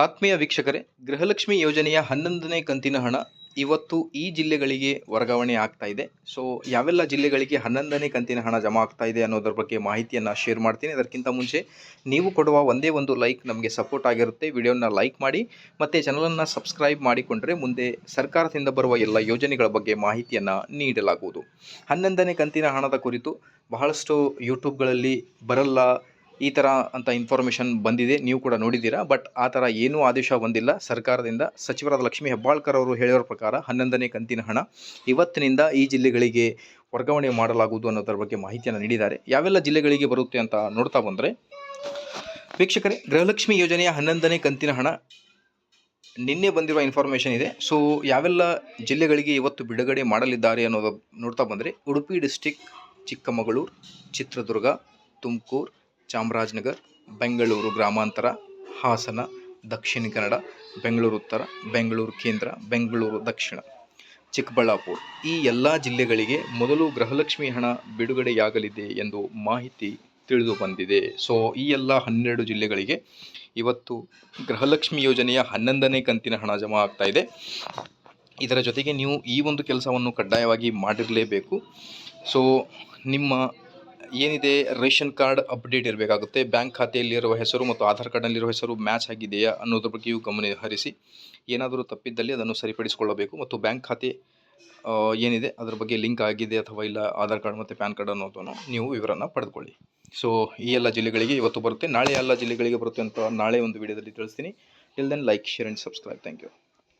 ಆತ್ಮೀಯ ವೀಕ್ಷಕರೇ, ಗೃಹಲಕ್ಷ್ಮಿ ಯೋಜನೆಯ 11ನೇ ಕಂತಿನ ಹಣ ಇವತ್ತು ಈ ಜಿಲ್ಲೆಗಳಿಗೆ ವರ್ಗಾವಣೆ ಆಗ್ತಾ ಇದೆ. ಸೊ ಯಾವೆಲ್ಲ ಜಿಲ್ಲೆಗಳಿಗೆ 11ನೇ ಕಂತಿನ ಹಣ ಜಮಾ ಆಗ್ತಾ ಇದೆ ಅನ್ನೋದ್ರ ಬಗ್ಗೆ ಮಾಹಿತಿಯನ್ನು ಶೇರ್ ಮಾಡ್ತೀನಿ. ಅದಕ್ಕಿಂತ ಮುಂಚೆ ನೀವು ಕೊಡುವ ಒಂದೇ ಒಂದು ಲೈಕ್ ನಮಗೆ ಸಪೋರ್ಟ್ ಆಗಿರುತ್ತೆ. ವಿಡಿಯೋನ ಲೈಕ್ ಮಾಡಿ ಮತ್ತು ಚಾನಲನ್ನು ಸಬ್ಸ್ಕ್ರೈಬ್ ಮಾಡಿಕೊಂಡ್ರೆ ಮುಂದೆ ಸರ್ಕಾರದಿಂದ ಬರುವ ಎಲ್ಲ ಯೋಜನೆಗಳ ಬಗ್ಗೆ ಮಾಹಿತಿಯನ್ನು ನೀಡಲಾಗುವುದು. 11ನೇ ಕಂತಿನ ಹಣದ ಕುರಿತು ಬಹಳಷ್ಟು ಯೂಟ್ಯೂಬ್ಗಳಲ್ಲಿ ಬರಲ್ಲ ಈ ಥರ ಅಂತ ಇನ್ಫಾರ್ಮೇಷನ್ ಬಂದಿದೆ, ನೀವು ಕೂಡ ನೋಡಿದ್ದೀರಾ. ಬಟ್ ಆ ಥರ ಏನೂ ಆದೇಶ ಬಂದಿಲ್ಲ ಸರ್ಕಾರದಿಂದ. ಸಚಿವರಾದ ಲಕ್ಷ್ಮೀ ಹೆಬ್ಬಾಳ್ಕರ್ ಅವರು ಹೇಳಿರೋ ಪ್ರಕಾರ 11ನೇ ಕಂತಿನ ಹಣ ಇವತ್ತಿನಿಂದ ಈ ಜಿಲ್ಲೆಗಳಿಗೆ ವರ್ಗಾವಣೆ ಮಾಡಲಾಗುವುದು ಅನ್ನೋದ್ರ ಬಗ್ಗೆ ಮಾಹಿತಿಯನ್ನು ನೀಡಿದ್ದಾರೆ. ಯಾವೆಲ್ಲ ಜಿಲ್ಲೆಗಳಿಗೆ ಬರುತ್ತೆ ಅಂತ ನೋಡ್ತಾ ಬಂದರೆ ವೀಕ್ಷಕರೇ, ಗೃಹಲಕ್ಷ್ಮಿ ಯೋಜನೆಯ 11ನೇ ಕಂತಿನ ಹಣ ನಿನ್ನೆ ಬಂದಿರುವ ಇನ್ಫಾರ್ಮೇಷನ್ ಇದೆ. ಸೊ ಯಾವೆಲ್ಲ ಜಿಲ್ಲೆಗಳಿಗೆ ಇವತ್ತು ಬಿಡುಗಡೆ ಮಾಡಲಿದ್ದಾರೆ ಅನ್ನೋದು ನೋಡ್ತಾ ಬಂದರೆ ಉಡುಪಿ ಡಿಸ್ಟಿಕ್, ಚಿಕ್ಕಮಗಳೂರು, ಚಿತ್ರದುರ್ಗ, ತುಮಕೂರು, ಚಾಮರಾಜನಗರ, ಬೆಂಗಳೂರು ಗ್ರಾಮಾಂತರ, ಹಾಸನ, ದಕ್ಷಿಣ ಕನ್ನಡ, ಬೆಂಗಳೂರು ಉತ್ತರ, ಬೆಂಗಳೂರು ಕೇಂದ್ರ, ಬೆಂಗಳೂರು ದಕ್ಷಿಣ, ಚಿಕ್ಕಬಳ್ಳಾಪುರ ಈ ಎಲ್ಲ ಜಿಲ್ಲೆಗಳಿಗೆ ಮೊದಲು ಗೃಹಲಕ್ಷ್ಮಿ ಹಣ ಬಿಡುಗಡೆಯಾಗಲಿದೆ ಎಂದು ಮಾಹಿತಿ ತಿಳಿದು ಬಂದಿದೆ. ಸೊ ಈ ಎಲ್ಲ 12 ಜಿಲ್ಲೆಗಳಿಗೆ ಇವತ್ತು ಗೃಹಲಕ್ಷ್ಮಿ ಯೋಜನೆಯ 11ನೇ ಕಂತಿನ ಹಣ ಜಮಾ ಆಗ್ತಾ ಇದೆ. ಇದರ ಜೊತೆಗೆ ನೀವು ಈ ಒಂದು ಕೆಲಸವನ್ನು ಕಡ್ಡಾಯವಾಗಿ ಮಾಡಿರಲೇಬೇಕು. ಸೊ ನಿಮ್ಮ ಏನಿದೆ ರೇಷನ್ ಕಾರ್ಡ್ ಅಪ್ಡೇಟ್ ಇರಬೇಕಾಗುತ್ತೆ. ಬ್ಯಾಂಕ್ ಖಾತೆಯಲ್ಲಿರುವ ಹೆಸರು ಮತ್ತು ಆಧಾರ್ ಕಾರ್ಡ್ನಲ್ಲಿರುವ ಹೆಸರು ಮ್ಯಾಚ್ ಆಗಿದೆಯಾ ಅನ್ನೋದ್ರ ಬಗ್ಗೆಯೂ ಗಮನ ಹರಿಸಿ. ಏನಾದರೂ ತಪ್ಪಿದ್ದಲ್ಲಿ ಅದನ್ನು ಸರಿಪಡಿಸಿಕೊಳ್ಳಬೇಕು. ಮತ್ತು ಬ್ಯಾಂಕ್ ಖಾತೆ ಏನಿದೆ ಅದರ ಬಗ್ಗೆ ಲಿಂಕ್ ಆಗಿದೆ ಅಥವಾ ಇಲ್ಲ ಆಧಾರ್ ಕಾರ್ಡ್ ಮತ್ತು ಪ್ಯಾನ್ ಕಾರ್ಡ್ ಅನ್ನೋದನ್ನು ನೀವು ವಿವರನ ಪಡೆದುಕೊಳ್ಳಿ. ಸೊ ಈ ಎಲ್ಲ ಜಿಲ್ಲೆಗಳಿಗೆ ಇವತ್ತು ಬರುತ್ತೆ. ನಾಳೆ ಎಲ್ಲ ಜಿಲ್ಲೆಗಳಿಗೆ ಬರುತ್ತೆ ಅಂತ ನಾಳೆ ಒಂದು ವಿಡಿಯೋದಲ್ಲಿ ತಿಳಿಸ್ತೀನಿ. Till then like, share and subscribe. Thank you.